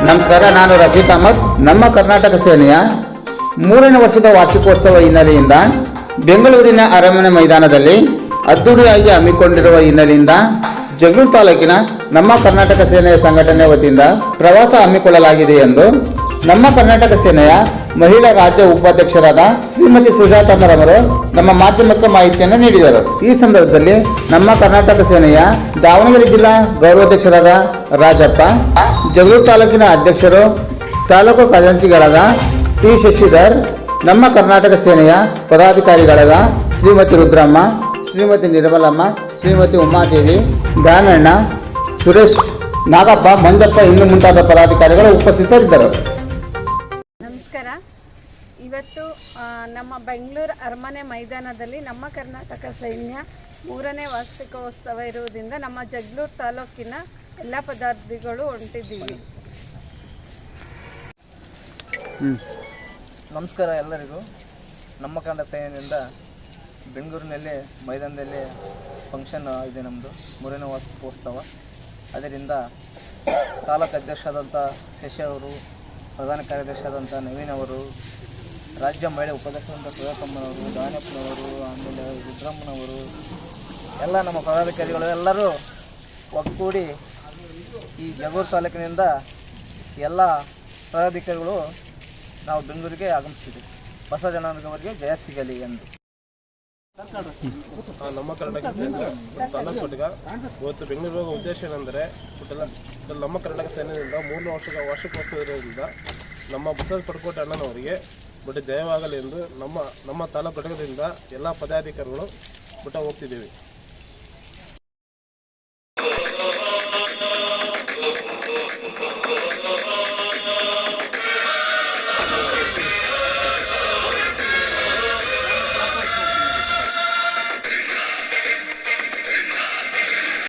ನಮಸ್ಕಾರ, ನಾನು ರಫೀಕ್ ಅಹಮದ್. ನಮ್ಮ ಕರ್ನಾಟಕ ಸೇನೆಯ 3ನೇ ವರ್ಷದ ವಾರ್ಷಿಕೋತ್ಸವ ಹಿನ್ನೆಲೆಯಿಂದ ಬೆಂಗಳೂರಿನ ಅರಮನೆ ಮೈದಾನದಲ್ಲಿ ಅದ್ದೂರಿಯಾಗಿ ಹಮ್ಮಿಕೊಂಡಿರುವ ಹಿನ್ನೆಲೆಯಿಂದ ಜಗಳೂರು ತಾಲೂಕಿನ ನಮ್ಮ ಕರ್ನಾಟಕ ಸೇನೆಯ ಸಂಘಟನೆ ವತಿಯಿಂದ ಪ್ರವಾಸ ಹಮ್ಮಿಕೊಳ್ಳಲಾಗಿದೆ ಎಂದು ನಮ್ಮ ಕರ್ನಾಟಕ ಸೇನೆಯ ಮಹಿಳಾ ರಾಜ್ಯ ಉಪಾಧ್ಯಕ್ಷರಾದ ಶ್ರೀಮತಿ ಸುಜಾತಮ್ಮರವರು ನಮ್ಮ ಮಾಧ್ಯಮಕ್ಕೆ ಮಾಹಿತಿಯನ್ನು ನೀಡಿದರು. ಈ ಸಂದರ್ಭದಲ್ಲಿ ನಮ್ಮ ಕರ್ನಾಟಕ ಸೇನೆಯ ದಾವಣಗೆರೆ ಜಿಲ್ಲಾ ಗೌರವಾಧ್ಯಕ್ಷರಾದ ರಾಜಪ್ಪ, ಜಗಳೂರು ತಾಲೂಕಿನ ಅಧ್ಯಕ್ಷರು ತಾಲೂಕು ಖಜಾಂಚಿಗಳಾದ ಟಿ ಶಶಿಧರ್, ನಮ್ಮ ಕರ್ನಾಟಕ ಸೇನೆಯ ಪದಾಧಿಕಾರಿಗಳಾದ ಶ್ರೀಮತಿ ರುದ್ರಮ್ಮ, ಶ್ರೀಮತಿ ನಿರ್ಮಲಮ್ಮ, ಶ್ರೀಮತಿ ಉಮಾದೇವಿ, ದಾನಣ್ಣ, ಸುರೇಶ್, ನಾಗಪ್ಪ, ಮಂಜಪ್ಪ ಇನ್ನೂ ಮುಂತಾದ ಪದಾಧಿಕಾರಿಗಳು ಉಪಸ್ಥಿತರಿದ್ದರು. ನಮಸ್ಕಾರ. ಇವತ್ತು ನಮ್ಮ ಬೆಂಗಳೂರು ಅರಮನೆ ಮೈದಾನದಲ್ಲಿ ನಮ್ಮ ಕರ್ನಾಟಕ ಸೈನ್ಯ 3ನೇ ವಾರ್ಷಿಕೋತ್ಸವ ಇರುವುದರಿಂದ ನಮ್ಮ ಜಗಳೂರು ತಾಲೂಕಿನ ಎಲ್ಲ ಪದಾಧಿಕಾರಿಗಳು ಹೊಂಟಿದ್ದೀವಿ. ನಮಸ್ಕಾರ ಎಲ್ಲರಿಗೂ. ನಮ್ಮ ಕರ್ನಾಟಕ ಸೈನ್ಯದಿಂದ ಬೆಂಗಳೂರಿನಲ್ಲಿ ಮೈದಾನದಲ್ಲಿ ಫಂಕ್ಷನ್ ಇದೆ ನಮ್ಮದು 3ನೇ ವಾರ್ಷಿಕೋತ್ಸವ. ಅದರಿಂದ ತಾಲೂಕು ಅಧ್ಯಕ್ಷರಾದಂಥ ಶಶಿ ಅವರು, ಪ್ರಧಾನ ಕಾರ್ಯದರ್ಶಿಯಾದಂಥ ನವೀನ್ ಅವರು, ರಾಜ್ಯ ಮಹಿಳಾ ಉಪಾಧ್ಯಕ್ಷರಾದಂಥ ಸುಜಾತಮ್ಮನವರು, ದಾನಪ್ಪನವರು, ಆಮೇಲೆ ರುದ್ರಮ್ಮನವರು, ಎಲ್ಲ ನಮ್ಮ ಪದಾಧಿಕಾರಿಗಳು ಎಲ್ಲರೂ ಒಗ್ಗೂಡಿ ಈ ಜಗಳೂರು ತಾಲೂಕಿನಿಂದ ಎಲ್ಲ ಪದಾಧಿಕಾರಿಗಳು ನಾವು ಬೆಂಗಳೂರಿಗೆ ಆಗಮಿಸ್ತಿದ್ದೀವಿ. ಹೊಸ ಜನಾಂಗದವರಿಗೆ ಜಯ ಸಿಗಲಿ ಎಂದು. ನಮ್ಮ ಕರ್ನಾಟಕ ತಾಲೂಕು ಘಟಕ ಇವತ್ತು ಬೆಂಗಳೂರು ಉದ್ದೇಶ ಏನೆಂದರೆ ನಮ್ಮ ಕರ್ನಾಟಕ ಸೈನ್ಯದಿಂದ 3ನೇ ವರ್ಷದ ವಾರ್ಷಿಕೋತ್ಸವ ಇರೋದ್ರಿಂದ ನಮ್ಮ ಬಸವ ಪಡಕೋಟೆ ಅಣ್ಣನವರಿಗೆ ಜಯವಾಗಲಿ ಎಂದು ನಮ್ಮ ತಾಲೂಕು ಘಟಕದಿಂದ ಎಲ್ಲ ಪದಾಧಿಕಾರಿಗಳು ಹೋಗ್ತಿದ್ದೀವಿ.